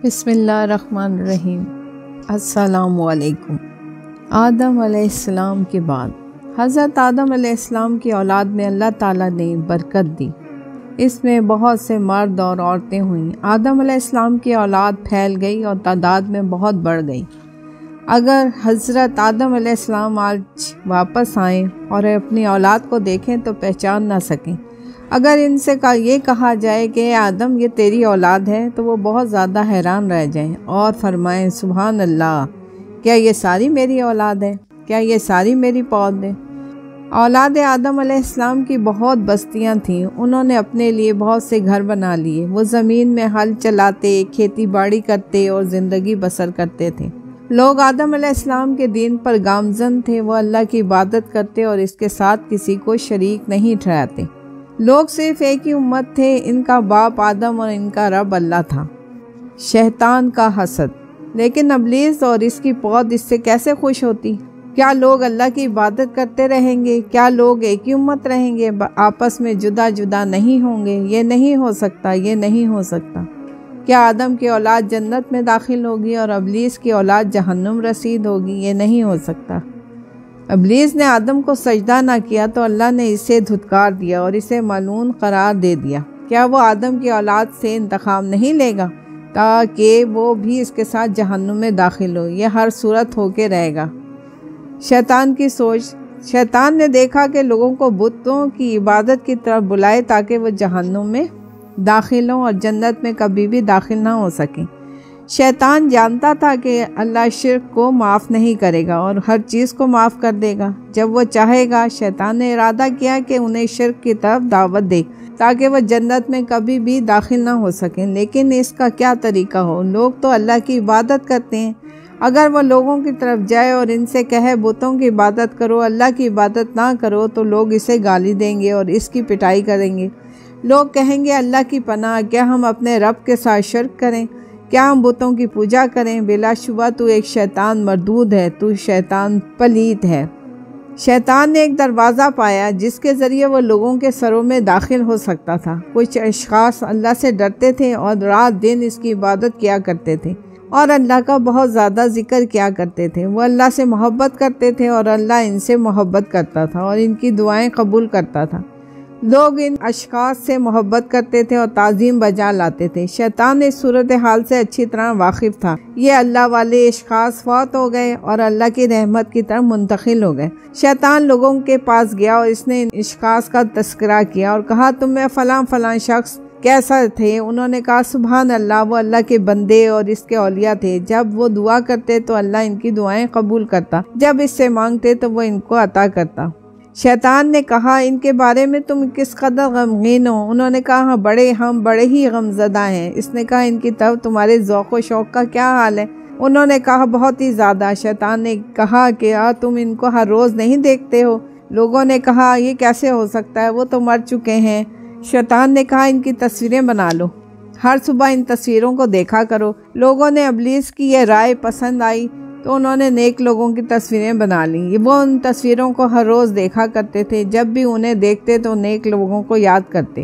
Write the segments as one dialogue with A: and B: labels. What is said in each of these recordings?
A: بسم اللہ الرحمن الرحیم۔ السلام علیکم۔ آدم علیہ السلام کے بعد حضرت آدم علیہ السلام کی اولاد میں اللہ تعالیٰ نے برکت دی۔ اس میں بہت سے مرد اور عورتیں ہوئیں۔ آدم علیہ السلام کی اولاد پھیل گئی اور تعداد میں بہت بڑھ گئی۔ اگر حضرت آدم علیہ السلام آج واپس آئیں اور اپنی اولاد کو دیکھیں تو پہچان نہ سکیں۔ اگر ان سے یہ کہا جائے کہ اے آدم یہ تیری اولاد ہے تو وہ بہت زیادہ حیران رہ جائیں اور فرمائیں سبحان اللہ، کیا یہ ساری میری اولاد ہے؟ کیا یہ ساری میری پود ہے؟ اولاد آدم علیہ السلام کی بہت بستیاں تھیں۔ انہوں نے اپنے لیے بہت سے گھر بنا لیے۔ وہ زمین میں ہل چلاتے، کھیتی باڑی کرتے اور زندگی بسر کرتے تھے۔ لوگ آدم علیہ السلام کے دین پر گامزن تھے۔ وہ اللہ کی عبادت کرتے اور اس کے ساتھ کسی کو شریک نہیں ٹھہراتے۔ لوگ صرف ایک ہی امت تھے، ان کا باپ آدم اور ان کا رب اللہ تھا۔ شیطان کا حسد۔ لیکن ابلیس اور اس کی پود اس سے کیسے خوش ہوتی؟ کیا لوگ اللہ کی عبادت کرتے رہیں گے؟ کیا لوگ ایک ہی امت رہیں گے، آپس میں جدا جدا نہیں ہوں گے؟ یہ نہیں ہو سکتا، یہ نہیں ہو سکتا۔ کیا آدم کی اولاد جنت میں داخل ہوگی اور ابلیس کی اولاد جہنم رسید ہوگی؟ یہ نہیں ہو سکتا۔ ابلیس نے آدم کو سجدہ نہ کیا تو اللہ نے اسے دھتکار دیا اور اسے ملعون قرار دے دیا۔ کیا وہ آدم کی اولاد سے انتقام نہیں لے گا تاکہ وہ بھی اس کے ساتھ جہنم میں داخل ہو؟ یہ ہر صورت ہو کے رہے گا۔ شیطان کی سوچ۔ شیطان نے دیکھا کہ لوگوں کو بتوں کی عبادت کی طرف بلائے تاکہ وہ جہنم میں داخل ہوں اور جنت میں کبھی بھی داخل نہ ہو سکیں۔ شیطان جانتا تھا کہ اللہ شرک کو معاف نہیں کرے گا اور ہر چیز کو معاف کر دے گا جب وہ چاہے گا۔ شیطان نے ارادہ کیا کہ انہیں شرک کی طرف دعوت دے تاکہ وہ جنت میں کبھی بھی داخل نہ ہو سکیں۔ لیکن اس کا کیا طریقہ ہو؟ لوگ تو اللہ کی عبادت کرتے ہیں۔ اگر وہ لوگوں کی طرف جائے اور ان سے کہے بتوں کی عبادت کرو، اللہ کی عبادت نہ کرو، تو لوگ اسے گالی دیں گے اور اس کی پٹائی کریں گے۔ لوگ کہیں گے اللہ کی پناہ، کیا ہم اپنے رب کے ساتھ شرک کریں؟ کیا ہم بتوں کی پوجا کریں؟ بلا شبہ تو ایک شیطان مردود ہے، تو شیطان پلیت ہے۔ شیطان نے ایک دروازہ پایا جس کے ذریعے وہ لوگوں کے سروں میں داخل ہو سکتا تھا۔ کچھ اشخاص اللہ سے ڈرتے تھے اور رات دن اس کی عبادت کیا کرتے تھے اور اللہ کا بہت زیادہ ذکر کیا کرتے تھے۔ وہ اللہ سے محبت کرتے تھے اور اللہ ان سے محبت کرتا تھا اور ان کی دعائیں قبول کرتا تھا۔ لوگ ان اشخاص سے محبت کرتے تھے اور تعظیم بجا لاتے تھے۔ شیطان اس صورتحال سے اچھی طرح واقف تھا۔ یہ اللہ والے اشخاص فوت ہو گئے اور اللہ کی رحمت کی طرف منتقل ہو گئے۔ شیطان لوگوں کے پاس گیا اور اس نے ان اشخاص کا تذکرہ کیا اور کہا تم میں فلاں فلاں شخص کیسا تھے؟ انہوں نے کہا سبحان اللہ، وہ اللہ کے بندے اور اس کے اولیاء تھے۔ جب وہ دعا کرتے تو اللہ ان کی دعائیں قبول کرتا، جب اس سے مانگتے تو وہ ان کو عطا کرتا۔ شیطان نے کہا ان کے بارے میں تم کس قدر غمگین ہو؟ انہوں نے کہا ہم بڑے ہی غمزدہ ہیں۔ اس نے کہا ان کی طرف تمہارے ذوق و شوق کا کیا حال ہے؟ انہوں نے کہا بہت ہی زیادہ۔ شیطان نے کہا کہ تم ان کو ہر روز نہیں دیکھتے ہو؟ لوگوں نے کہا یہ کیسے ہو سکتا ہے، وہ تو مر چکے ہیں۔ شیطان نے کہا ان کی تصویریں بنا لو، ہر صبح ان تصویروں کو دیکھا کرو۔ لوگوں نے ابلیس کی یہ رائے پسند آئی تو انہوں نے نیک لوگوں کی تصویریں بنا لیں۔ وہ ان تصویروں کو ہر روز دیکھا کرتے تھے۔ جب بھی انہیں دیکھتے تو نیک لوگوں کو یاد کرتے۔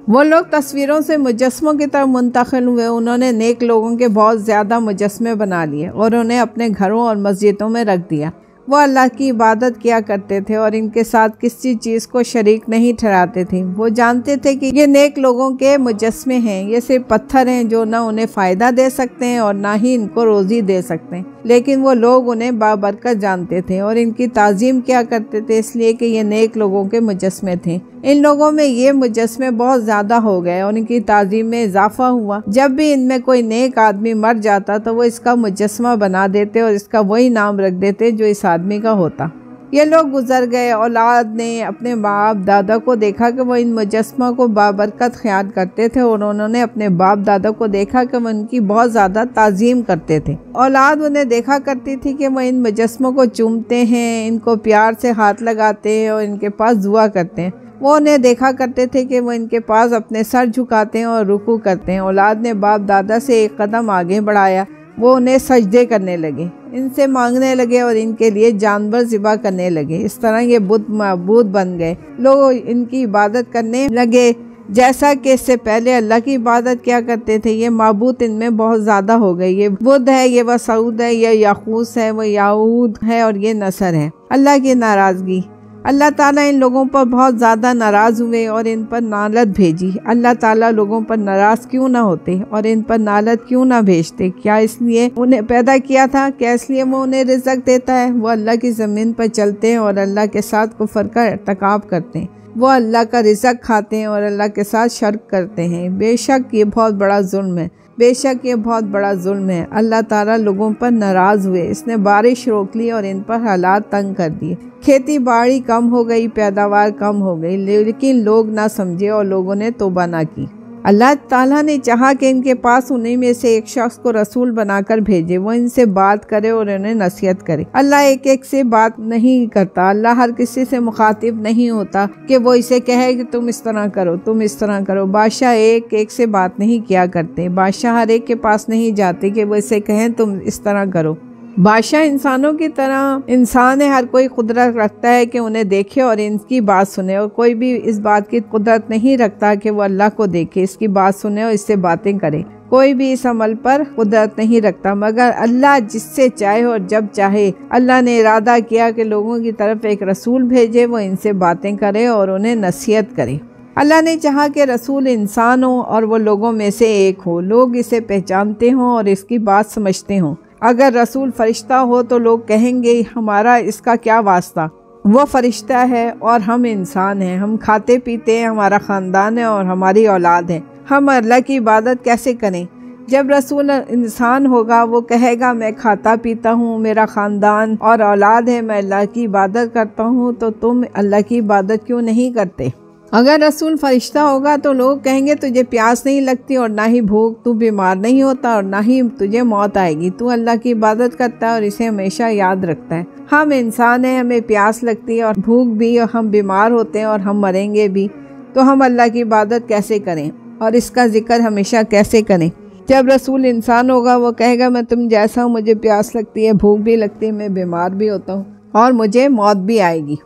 A: وہ لوگ تصویروں سے مجسموں کی طرف منتقل ہوئے۔ انہوں نے نیک لوگوں کے بہت زیادہ مجسمے بنا لیے اور انہیں اپنے گھروں اور مسجدوں میں رکھ دیا۔ وہ اللہ کی عبادت کیا کرتے تھے اور ان کے ساتھ کسی چیز کو شریک نہیں ٹھہراتے تھے۔ وہ جانتے تھے کہ یہ نیک لوگوں کے مجسمے ہیں، یہ صرف پتھر ہیں جو نہ انہیں فائدہ دے سکتے ہیں اور نہ ہی ان کو روزی دے سکتے ہیں، لیکن وہ لوگ انہیں بابرکت جانتے تھے اور ان کی تعظیم کیا کرتے تھے اس لیے کہ یہ نیک لوگوں کے مجسمے تھے۔ ان لوگوں میں یہ مجسمے بہت زیادہ ہو گئے اور ان کی تعظیم میں اضافہ ہوا۔ جب بھی ان میں کوئی نیک آدمی مر جاتا تو وہ اس کا مجسمہ بنا دیتے اور اس کا وہی نام رکھ دیتے جو اس آدمی کا ہوتا۔ یہ لوگ گزر گئے۔ اولاد نے اپنے باپ دادا کو دیکھا کہ وہ ان مجسمہ کو بابرکت خیال کرتے تھے اور انہوں نے اپنے باپ دادا کو دیکھا کہ وہ ان کی بہت زیادہ تعظیم کرتے تھے۔ اولاد انہیں دیکھا کرتی تھی کہ وہ ان مجسموں کو چومتے ہیں، ان کو پیار سے ہاتھ لگاتے ہیں اور ان کے پاس دعا کرتے ہیں۔ وہ انہیں دیکھا کرتے تھے کہ وہ ان کے پاس اپنے سر جھکاتے ہیں اور رکوع کرتے ہیں۔ اولاد نے باپ دادا سے ایک قدم آگے بڑھایا۔ وہ انہیں سجدے کرنے لگے، ان سے مانگنے لگے اور ان کے لیے جانور ذبح کرنے لگے۔ اس طرح یہ بت معبود بن گئے۔ لوگ ان کی عبادت کرنے لگے۔ جیسا کہ اس سے پہلے اللہ کی عبادت کیا کرتے تھے، یہ معبود ان میں بہت زیادہ ہو گئے، یہ بدھ ہے، یہ وسعود ہے، یہ یاقوس ہے، وہ یعود ہے، اور یہ نصر ہے۔ اللہ کی ناراضگی، اللہ تعالیٰ ان لوگوں پر بہت زیادہ ناراض ہوئے اور ان پر نالت بھیجی۔ اللہ تعالیٰ لوگوں پر ناراض کیوں نہ ہوتے اور ان پر نالت کیوں نہ بھیجتے؟ کیا اس لیے انہیں پیدا کیا تھا؟ کیا اس لیے وہ انہیں رزق دیتا ہے؟ وہ اللہ کی زمین پر چلتے ہیں اور اللہ کے ساتھ کفر کا ارتکاب کرتے ہیں، وہ اللہ کا رزق کھاتے ہیں اور اللہ کے ساتھ شرک کرتے ہیں۔ بے شک یہ بہت بڑا ظلم ہے، بے شک یہ بہت بڑا ظلم ہے۔ اللہ تعالیٰ لوگوں پر ناراض ہوئے، اس نے بارش روک لی اور ان پر حالات تنگ کر دیے۔ کھیتی باڑی کم ہو گئی، پیداوار کم ہو گئی، لیکن لوگ نہ سمجھے اور لوگوں نے توبہ نہ کی۔ اللہ تعالیٰ نے چاہا کہ ان کے پاس انہیں میں سے ایک شخص کو رسول بنا کر بھیجے، وہ ان سے بات کرے اور انہیں نصیحت کرے۔ اللہ ایک ایک سے بات نہیں کرتا، اللہ ہر کسی سے مخاطب نہیں ہوتا کہ وہ اسے کہے کہ تم اس طرح کرو، تم اس طرح کرو۔ بادشاہ ایک ایک سے بات نہیں کیا کرتے، بادشاہ ہر ایک کے پاس نہیں جاتے کہ وہ اسے کہیں تم اس طرح کرو۔ بادشاہ انسانوں کی طرح انسان ہے، ہر کوئی قدرت رکھتا ہے کہ انہیں دیکھے اور ان کی بات سنے، اور کوئی بھی اس بات کی قدرت نہیں رکھتا کہ وہ اللہ کو دیکھے، اس کی بات سنے اور اس سے باتیں کرے۔ کوئی بھی اس عمل پر قدرت نہیں رکھتا مگر اللہ جس سے چاہے اور جب چاہے۔ اللہ نے ارادہ کیا کہ لوگوں کی طرف ایک رسول بھیجے، وہ ان سے باتیں کرے اور انہیں نصیحت کرے۔ اللہ نے چاہا کہ رسول انسان ہو اور وہ لوگوں میں سے ایک ہو، لوگ اسے پہچانتے ہوں اور اس کی بات سمجھتے ہوں۔ اگر رسول فرشتہ ہو تو لوگ کہیں گے ہمارا اس کا کیا واسطہ، وہ فرشتہ ہے اور ہم انسان ہیں، ہم کھاتے پیتے ہیں، ہمارا خاندان ہے اور ہماری اولاد ہے، ہم اللہ کی عبادت کیسے کریں؟ جب رسول انسان ہوگا وہ کہے گا میں کھاتا پیتا ہوں، میرا خاندان اور اولاد ہے، میں اللہ کی عبادت کرتا ہوں، تو تم اللہ کی عبادت کیوں نہیں کرتے؟ اگر رسول فرشتہ ہوگا تو لوگ کہیں گے تجھے پیاس نہیں لگتی اور نہ ہی بھوک، تو بیمار نہیں ہوتا اور نہ ہی تجھے موت آئے گی، تو اللہ کی عبادت کرتا ہے اور اسے ہمیشہ یاد رکھتا ہے۔ ہم انسان ہیں، ہمیں پیاس لگتی ہے اور بھوک بھی، اور ہم بیمار ہوتے ہیں اور ہم مریں گے بھی، تو ہم اللہ کی عبادت کیسے کریں اور اس کا ذکر ہمیشہ کیسے کریں؟ جب رسول انسان ہوگا وہ کہے گا میں تم جیسا ہوں، مجھے پیاس لگتی ہے، بھوک بھی لگتی ہے، میں بیمار بھی ہوتا ہوں اور مجھے موت بھی آئے گی،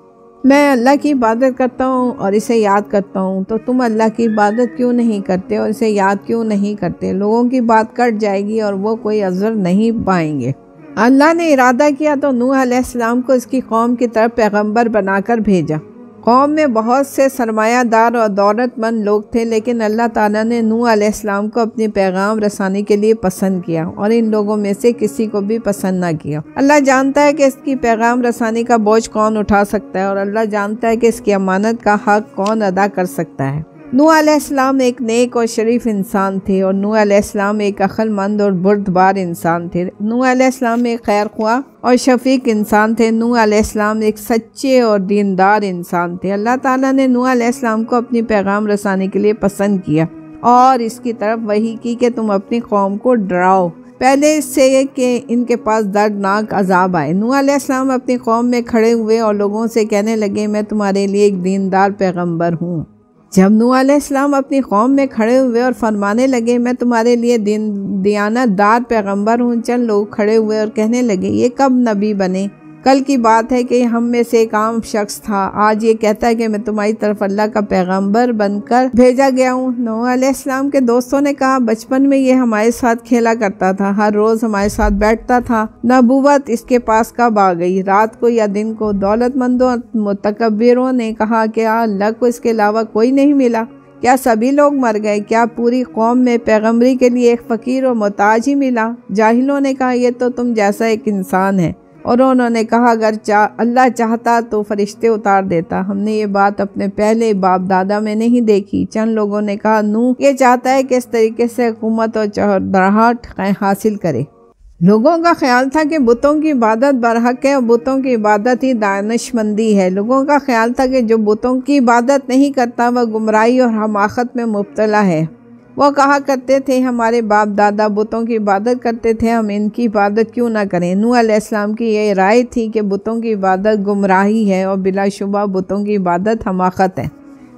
A: میں اللہ کی عبادت کرتا ہوں اور اسے یاد کرتا ہوں، تو تم اللہ کی عبادت کیوں نہیں کرتے اور اسے یاد کیوں نہیں کرتے؟ لوگوں کی بات کٹ جائے گی اور وہ کوئی عذر نہیں پائیں گے۔ اللہ نے ارادہ کیا تو نوح علیہ السلام کو اس کی قوم کی طرف پیغمبر بنا کر بھیجا۔ قوم میں بہت سے سرمایہ دار اور دولت مند لوگ تھے، لیکن اللہ تعالیٰ نے نوح علیہ السلام کو اپنی پیغام رسانی کے لیے پسند کیا اور ان لوگوں میں سے کسی کو بھی پسند نہ کیا۔ اللہ جانتا ہے کہ اس کی پیغام رسانی کا بوجھ کون اٹھا سکتا ہے اور اللہ جانتا ہے کہ اس کی امانت کا حق کون ادا کر سکتا ہے۔ نوح علیہ السلام ایک نیک اور شریف انسان تھے اور نوح علیہ السلام ایک عقل مند اور بردبار انسان تھے۔ نوح علیہ السلام ایک خیر خواہ اور شفیق انسان تھے۔ نوح علیہ السلام ایک سچے اور دیندار انسان تھے۔ اللہ تعالیٰ نے نوح علیہ السلام کو اپنی پیغام رسانی کے لیے پسند کیا اور اس کی طرف وحی کی کہ تم اپنی قوم کو ڈراؤ، پہلے اس سے کہ ان کے پاس دردناک عذاب آئے۔ نوح علیہ السلام اپنی قوم میں کھڑے ہوئے اور لوگوں سے کہنے لگے میں تمہارے لیے ایک دیندار پیغمبر ہوں۔ جب نوح علیہ السلام اپنی قوم میں کھڑے ہوئے اور فرمانے لگے میں تمہارے لیے دیانت دار پیغمبر ہوں، چند لوگ کھڑے ہوئے اور کہنے لگے یہ کب نبی بنے؟ کل کی بات ہے کہ ہم میں سے ایک عام شخص تھا، آج یہ کہتا ہے کہ میں تمہاری طرف اللہ کا پیغمبر بن کر بھیجا گیا ہوں۔ نوح علیہ السلام کے دوستوں نے کہا بچپن میں یہ ہمارے ساتھ کھیلا کرتا تھا، ہر روز ہمارے ساتھ بیٹھتا تھا، نبوت اس کے پاس کب آ گئی، رات کو یا دن کو؟ دولت مندوں اور متکبروں نے کہا کہ اللہ کو اس کے علاوہ کوئی نہیں ملا، کیا سبھی لوگ مر گئے؟ کیا پوری قوم میں پیغمبری کے لیے ایک فقیر اور محتاج ہی ملا؟ جاہلوں نے کہا یہ تو تم جیسا ایک انسان ہے، اور انہوں نے کہا اگر اللہ چاہتا تو فرشتے اتار دیتا، ہم نے یہ بات اپنے پہلے باپ دادا میں نہیں دیکھی۔ چند لوگوں نے کہا نوح یہ چاہتا ہے کہ اس طریقے سے حکومت اور چودراہٹ حاصل کرے۔ لوگوں کا خیال تھا کہ بتوں کی عبادت برحق ہے اور بتوں کی عبادت ہی دانش مندی ہے۔ لوگوں کا خیال تھا کہ جو بتوں کی عبادت نہیں کرتا وہ گمراہی اور حماقت میں مبتلا ہے۔ وہ کہا کرتے تھے ہمارے باپ دادا بتوں کی عبادت کرتے تھے، ہم ان کی عبادت کیوں نہ کریں؟ نوح علیہ السلام کی یہ رائے تھی کہ بتوں کی عبادت گمراہی ہے اور بلا شبہ بتوں کی عبادت حماقت ہے۔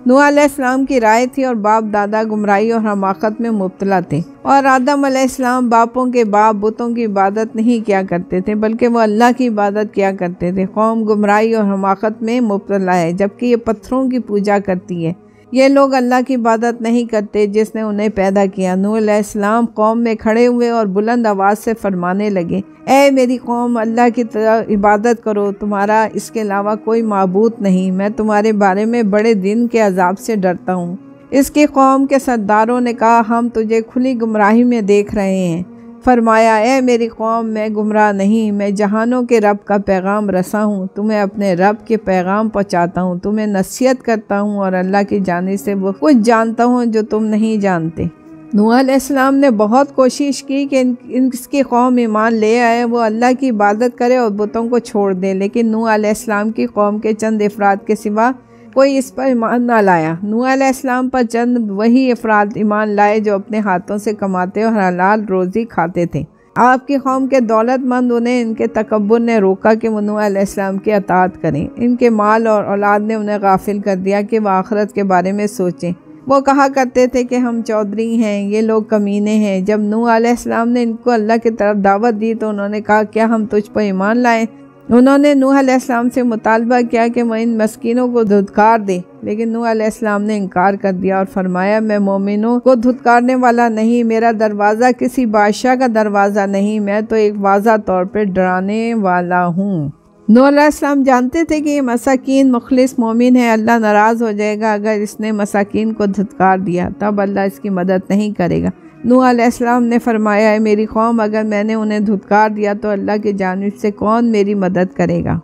A: نوح علیہ السلام کی رائے تھی اور باپ دادا گمراہی اور حماقت میں مبتلا تھے، اور آدم علیہ السلام باپوں کے باپ بتوں کی عبادت نہیں کیا کرتے تھے بلکہ وہ اللہ کی عبادت کیا کرتے تھے۔ قوم گمراہی اور حماقت میں مبتلا ہے جبکہ یہ پتھروں کی پوجا کرتی ہے۔ یہ لوگ اللہ کی عبادت نہیں کرتے جس نے انہیں پیدا کیا۔ نوح علیہ السلام قوم میں کھڑے ہوئے اور بلند آواز سے فرمانے لگے، اے میری قوم، اللہ کی طرح عبادت کرو، تمہارا اس کے علاوہ کوئی معبود نہیں، میں تمہارے بارے میں بڑے دن کے عذاب سے ڈرتا ہوں۔ اس کی قوم کے سرداروں نے کہا، ہم تجھے کھلی گمراہی میں دیکھ رہے ہیں۔ فرمایا، اے میری قوم، میں گمراہ نہیں، میں جہانوں کے رب کا پیغام رساں ہوں، تمہیں اپنے رب کے پیغام پہنچاتا ہوں، تمہیں نصیحت کرتا ہوں اور اللہ کی جانب سے وہ کچھ جانتا ہوں جو تم نہیں جانتے۔ نوح علیہ السلام نے بہت کوشش کی کہ اس کی قوم ایمان لے آئے، وہ اللہ کی عبادت کرے اور بتوں کو چھوڑ دے، لیکن نوح علیہ السلام کی قوم کے چند افراد کے سوا کوئی اس پر ایمان نہ لایا۔ نوح علیہ السلام پر چند وہی افراد ایمان لائے جو اپنے ہاتھوں سے کماتے اور حلال روزی کھاتے تھے۔ آپ کی قوم کے دولت مند انہیں ان کے تکبر نے روکا کہ وہ نوح علیہ السلام کی اطاعت کریں۔ ان کے مال اور اولاد نے انہیں غافل کر دیا کہ وہ آخرت کے بارے میں سوچیں۔ وہ کہا کرتے تھے کہ ہم چودھری ہیں، یہ لوگ کمینے ہیں۔ جب نوح علیہ السلام نے ان کو اللہ کی طرف دعوت دی تو انہوں نے کہا، کیا ہم تجھ پر ایمان لائیں؟ انہوں نے نوح علیہ السلام سے مطالبہ کیا کہ وہ ان مسکینوں کو دھتکار دے، لیکن نوح علیہ السلام نے انکار کر دیا اور فرمایا، میں مومنوں کو دھتکارنے والا نہیں، میرا دروازہ کسی بادشاہ کا دروازہ نہیں، میں تو ایک واضح طور پر ڈرانے والا ہوں۔ نوح علیہ السلام جانتے تھے کہ یہ مساکین مخلص مومن ہے، اللہ ناراض ہو جائے گا اگر اس نے مساکین کو دھتکار دیا، تب اللہ اس کی مدد نہیں کرے گا۔ نوح علیہ السلام نے فرمایا، اے میری قوم، اگر میں نے انہیں دھتکار دیا تو اللہ کی جانب سے کون میری مدد کرے گا؟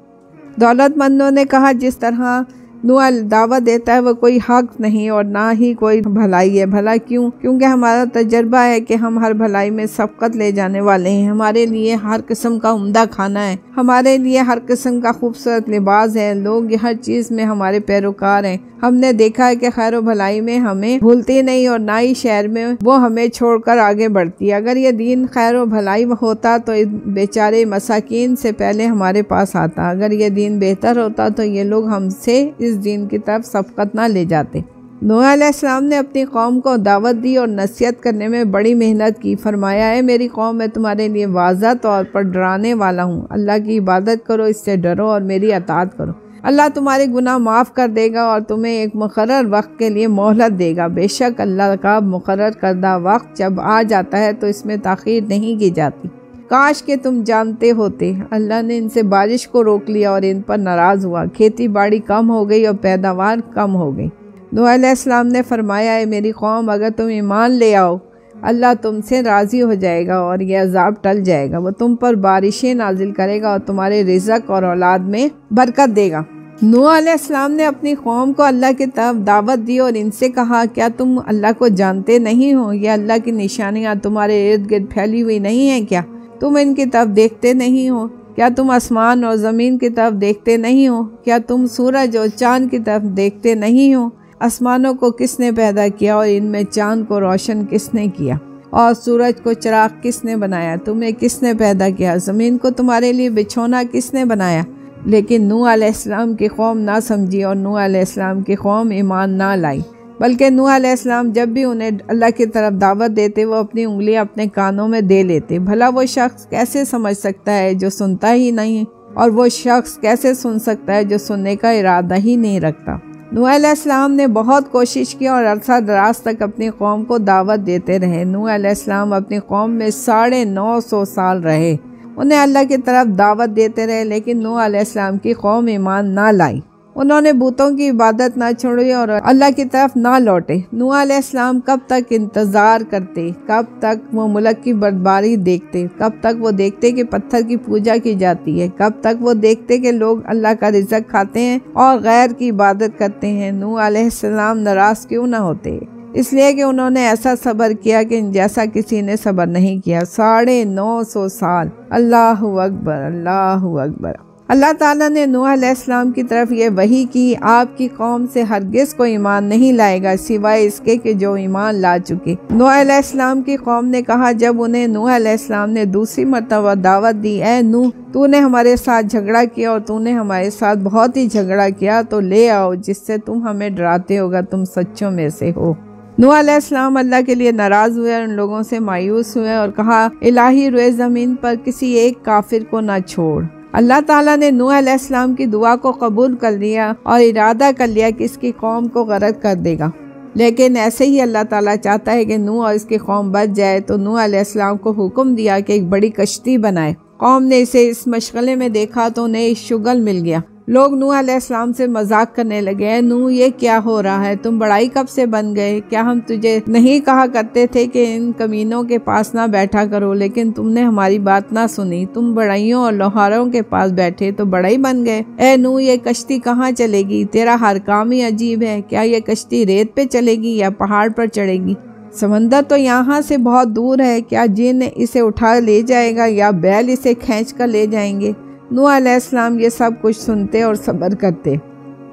A: دولت مندوں نے کہا، جس طرح نوح دعوت دیتا ہے وہ کوئی حق نہیں اور نہ ہی کوئی بھلائی ہے۔ بھلا کیوں؟ کیونکہ ہمارا تجربہ ہے کہ ہم ہر بھلائی میں سبقت لے جانے والے ہیں، ہمارے لیے ہر قسم کا عمدہ کھانا ہے، ہمارے لیے ہر قسم کا خوبصورت لباس ہے، لوگ ہر چیز میں ہمارے پیروکار ہیں۔ ہم نے دیکھا ہے کہ خیر و بھلائی میں ہمیں بھولتی نہیں اور نہ ہی شہر میں وہ ہمیں چھوڑ کر آگے بڑھتی ہے۔ اگر یہ دین خیر و بھلائی ہوتا تو بیچارے مساکین سے پہلے ہمارے پاس آتا، اگر یہ دین بہتر ہوتا تو یہ لوگ ہم سے اس دین کی طرف سبقت نہ لے جاتے۔ نوح علیہ السلام نے اپنی قوم کو دعوت دی اور نصیحت کرنے میں بڑی محنت کی۔ فرمایا، اے میری قوم، میں تمہارے لیے واضح طور پر ڈرانے والا ہوں، اللہ کی عبادت کرو، اس سے ڈرو اور میری اطاعت کرو۔ اللہ تمہارے گناہ معاف کر دے گا اور تمہیں ایک مقرر وقت کے لیے مہلت دے گا۔ بے شک اللہ کا مقرر کردہ وقت جب آ جاتا ہے تو اس میں تاخیر نہیں کی جاتی۔ کاش کہ تم جانتے ہوتے، اللہ نے ان سے بارش کو روک لیا اور ان پر ناراض ہوا، کھیتی باڑی کم ہو گئی اور پیداوار کم ہو گئی۔ نوح علیہ السلام نے فرمایا، اے میری قوم، اگر تم ایمان لے آؤ، اللہ تم سے راضی ہو جائے گا اور یہ عذاب ٹل جائے گا، وہ تم پر بارشیں نازل کرے گا اور تمہارے رزق اور اولاد میں برکت دے گا۔ نوح علیہ السلام نے اپنی قوم کو اللہ کی طرف دعوت دی اور ان سے کہا، کیا تم اللہ کو جانتے نہیں ہو؟ یہ اللہ کی نشانیاں تمہارے ارد گرد پھیلی ہوئی نہیں ہیں کیا؟ تم ان کی طرف دیکھتے نہیں ہو؟ کیا تم آسمان اور زمین کی طرف دیکھتے نہیں ہو؟ کیا تم سورج اور چاند کی طرف دیکھتے نہیں ہو؟ آسمانوں کو کس نے پیدا کیا اور ان میں چاند کو روشن کس نے کیا؟ اور سورج کو چراغ کس نے بنایا؟ تمہیں کس نے پیدا کیا؟ زمین کو تمہارے لیے بچھونا کس نے بنایا؟ لیکن نوح علیہ السلام کی قوم نہ سمجھی اور نوح علیہ السلام کی قوم ایمان نہ لائی، بلکہ نوح علیہ السلام جب بھی انہیں اللہ کی طرف دعوت دیتے وہ اپنی انگلیاں اپنے کانوں میں دے لیتے۔ بھلا وہ شخص کیسے سمجھ سکتا ہے جو سنتا ہی نہیں، اور وہ شخص کیسے سن سکتا ہے جو سننے کا ارادہ ہی نہیں رکھتا۔ نوح علیہ السلام نے بہت کوشش کی اور عرصہ دراز تک اپنی قوم کو دعوت دیتے رہے۔ نوح علیہ السلام اپنی قوم میں 950 سال رہے، انہیں اللہ کی طرف دعوت دیتے رہے، لیکن نوح علیہ السلام کی قوم ایمان نہ لائی۔ انہوں نے بتوں کی عبادت نہ چھوڑی اور اللہ کی طرف نہ لوٹے۔ نوح علیہ السلام کب تک انتظار کرتے؟ کب تک وہ ملک کی بربادی دیکھتے؟ کب تک وہ دیکھتے کہ پتھر کی پوجا کی جاتی ہے؟ کب تک وہ دیکھتے کہ لوگ اللہ کا رزق کھاتے ہیں اور غیر کی عبادت کرتے ہیں؟ نوح علیہ السلام ناراض کیوں نہ ہوتے؟ اس لیے کہ انہوں نے ایسا صبر کیا کہ جیسا کسی نے صبر نہیں کیا۔ 950 سال۔ اللہ اکبر، اللہ اکبر۔ اللہ تعالیٰ نے نوح علیہ السلام کی طرف یہ وحی کی، آپ کی قوم سے ہرگز کوئی ایمان نہیں لائے گا سوائے اس کے کہ جو ایمان لا چکے۔ نوح علیہ السلام کی قوم نے کہا جب انہیں نوح علیہ السلام نے دوسری مرتبہ دعوت دی، اے نوح، تو نے ہمارے ساتھ جھگڑا کیا اور تو نے ہمارے ساتھ بہت ہی جھگڑا کیا، تو لے آؤ جس سے تم ہمیں ڈراتے ہوگا، تم سچوں میں سے ہو۔ نوح علیہ السلام اللہ کے لیے ناراض ہوئے اور ان لوگوں سے مایوس ہوئے اور کہا، الہی روئے زمین پر کسی ایک کافر کو نہ چھوڑ، اللہ تعالیٰ نے نوح علیہ السلام کی دعا کو قبول کر لیا اور ارادہ کر لیا کہ اس کی قوم کو غرق کر دے گا، لیکن ایسے ہی اللہ تعالیٰ چاہتا ہے کہ نوح اور اس کی قوم بچ جائے، تو نوح علیہ السلام کو حکم دیا کہ ایک بڑی کشتی بنائے۔ قوم نے اسے اس مشغلے میں دیکھا تو انہیں شغل مل گیا۔ لوگ نوح علیہ السلام سے مذاق کرنے لگے، اے نوح یہ کیا ہو رہا ہے، تم بڑائی کب سے بن گئے؟ کیا ہم تجھے نہیں کہا کرتے تھے کہ ان کمینوں کے پاس نہ بیٹھا کرو، لیکن تم نے ہماری بات نہ سنی، تم بڑائیوں اور لوہاروں کے پاس بیٹھے تو بڑائی بن گئے۔ اے نوح یہ کشتی کہاں چلے گی؟ تیرا ہر کام ہی عجیب ہے، کیا یہ کشتی ریت پہ چلے گی یا پہاڑ پر چڑھے گی؟ سمندر تو یہاں سے بہت دور ہے، کیا جن اسے اٹھا لے جائے گا یا بیل اسے کھینچ کر لے جائیں گے؟ نوح علیہ السلام یہ سب کچھ سنتے اور صبر کرتے،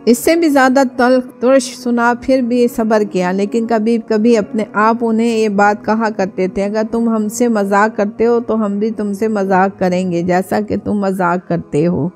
A: اس سے بھی زیادہ ترش سنا پھر بھی صبر کیا، لیکن کبھی کبھی اپنے آپ انہیں یہ بات کہا کرتے تھے، اگر تم ہم سے مذاق کرتے ہو تو ہم بھی تم سے مذاق کریں گے جیسا کہ تم مذاق کرتے ہو۔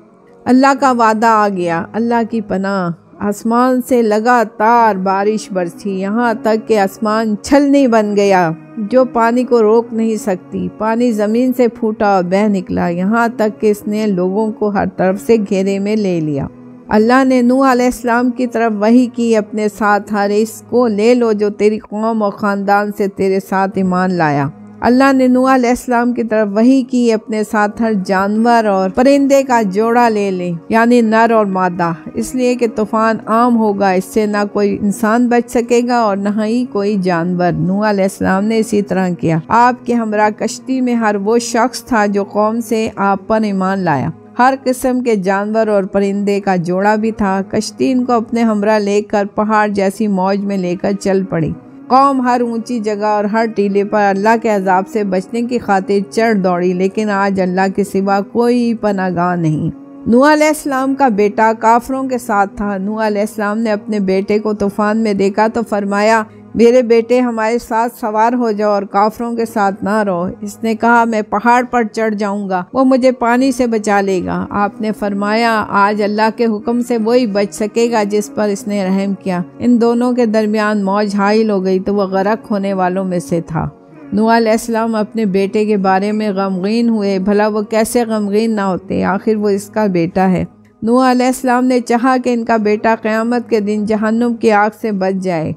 A: اللہ کا وعدہ آ گیا، اللہ کی پناہ، آسمان سے لگاتار بارش برسی، یہاں تک کہ آسمان چھلنی بن گیا جو پانی کو روک نہیں سکتی۔ پانی زمین سے پھوٹا اور بہہ نکلا، یہاں تک کہ اس نے لوگوں کو ہر طرف سے گھیرے میں لے لیا۔ اللہ نے نوح علیہ السلام کی طرف وحی کی، اپنے ساتھ ہر اس کو لے لو جو تیری قوم اور خاندان سے تیرے ساتھ ایمان لایا۔ اللہ نے نوح علیہ السلام کی طرف وحی کی، اپنے ساتھ ہر جانور اور پرندے کا جوڑا لے لے، یعنی نر اور مادہ، اس لیے کہ طوفان عام ہوگا، اس سے نہ کوئی انسان بچ سکے گا اور نہ ہی کوئی جانور۔ نوح علیہ السلام نے اسی طرح کیا۔ آپ کے ہمراہ کشتی میں ہر وہ شخص تھا جو قوم سے آپ پر ایمان لایا۔ ہر قسم کے جانور اور پرندے کا جوڑا بھی تھا۔ کشتی ان کو اپنے ہمراہ لے کر پہاڑ جیسی موج میں لے کر چل پڑی۔ قوم ہر اونچی جگہ اور ہر ٹیلے پر اللہ کے عذاب سے بچنے کی خاطر چڑھ دوڑی، لیکن آج اللہ کے سوا کوئی پناہ گاہ نہیں۔ نوح علیہ السلام کا بیٹا کافروں کے ساتھ تھا۔ نوح علیہ السلام نے اپنے بیٹے کو طوفان میں دیکھا تو فرمایا، میرے بیٹے ہمارے ساتھ سوار ہو جاؤ اور کافروں کے ساتھ نہ رہو۔ اس نے کہا، میں پہاڑ پر چڑھ جاؤں گا، وہ مجھے پانی سے بچا لے گا۔ آپ نے فرمایا، آج اللہ کے حکم سے وہی بچ سکے گا جس پر اس نے رحم کیا۔ ان دونوں کے درمیان موج حائل ہو گئی تو وہ غرق ہونے والوں میں سے تھا۔ نوح علیہ السلام اپنے بیٹے کے بارے میں غمگین ہوئے، بھلا وہ کیسے غمگین نہ ہوتے، آخر وہ اس کا بیٹا ہے۔ نوح علیہ السلام نے چاہا کہ ان کا بیٹا قیامت کے دن جہنم کی آگ سے بچ جائے،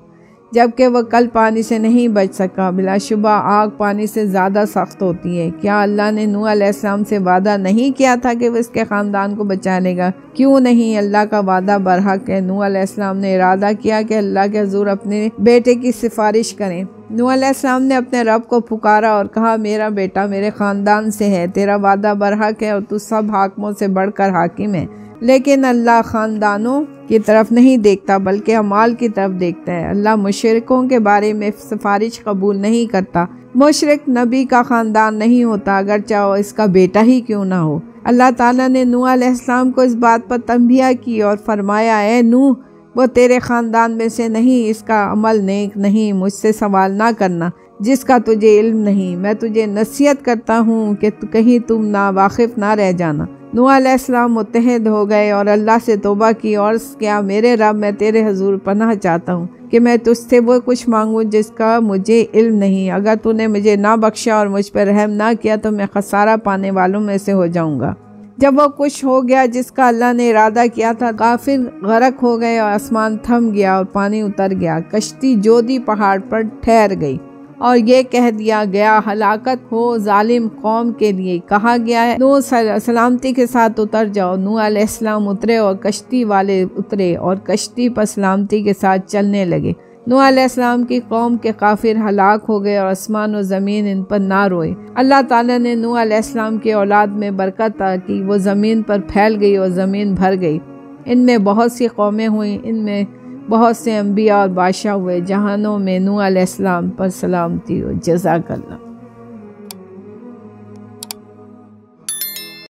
A: جبکہ وہ کل پانی سے نہیں بچ سکا۔ بلا شبہ آگ پانی سے زیادہ سخت ہوتی ہے۔ کیا اللہ نے نوح علیہ السلام سے وعدہ نہیں کیا تھا کہ وہ اس کے خاندان کو بچا لے گا؟ کیوں نہیں، اللہ کا وعدہ برحق ہے۔ نوح علیہ السلام نے ارادہ کیا کہ اللہ کے حضور اپنے بیٹے کی سفارش کریں۔ نوح علیہ السلام نے اپنے رب کو پکارا اور کہا، میرا بیٹا میرے خاندان سے ہے، تیرا وعدہ برحق ہے اور تو سب حاکموں سے بڑھ کر حاکم ہے، لیکن اللہ خاندانوں کی طرف نہیں دیکھتا بلکہ اعمال کی طرف دیکھتا ہے۔ اللہ مشرکوں کے بارے میں سفارش قبول نہیں کرتا۔ مشرک نبی کا خاندان نہیں ہوتا، اگرچہ وہ اس کا بیٹا ہی کیوں نہ ہو۔ اللہ تعالیٰ نے نوح علیہ السلام کو اس بات پر تنبیہ کی اور فرمایا، اے نوح، وہ تیرے خاندان میں سے نہیں، اس کا عمل نیک نہیں، مجھ سے سوال نہ کرنا جس کا تجھے علم نہیں۔ میں تجھے نصیحت کرتا ہوں کہ کہیں تم ناواقف نہ رہ جانا۔ نوح علیہ السلام متحد ہو گئے اور اللہ سے توبہ کی اور کیا، میرے رب، میں تیرے حضور پناہ چاہتا ہوں کہ میں تجھ سے وہ کچھ مانگوں جس کا مجھے علم نہیں۔ اگر تو نے مجھے نہ بخشا اور مجھ پر رحم نہ کیا تو میں خسارہ پانے والوں میں سے ہو جاؤں گا۔ جب وہ کچھ ہو گیا جس کا اللہ نے ارادہ کیا تھا، کافر غرق ہو گئے اور آسمان تھم گیا اور پانی اتر گیا، کشتی جودی پہاڑ پر ٹھہر گئی اور یہ کہہ دیا گیا، ہلاکت ہو ظالم قوم کے لیے۔ کہا گیا ہے، نوح سلامتی کے ساتھ اتر جاؤ۔ نوح علیہ السلام اترے اور کشتی والے اترے اور کشتی پر سلامتی کے ساتھ چلنے لگے۔ نوح علیہ السلام کی قوم کے کافر ہلاک ہو گئے اور آسمان و زمین ان پر نہ روئے۔ اللہ تعالیٰ نے نوح علیہ السلام کی اولاد میں برکت عطا کی، وہ زمین پر پھیل گئی اور زمین بھر گئی۔ ان میں بہت سی قومیں ہوئیں، ان میں بہت سے انبیاء اور بادشاہ ہوئے۔ جہانوں میں نوح علیہ السلام پر سلامتی ہو۔ جزاک اللہ۔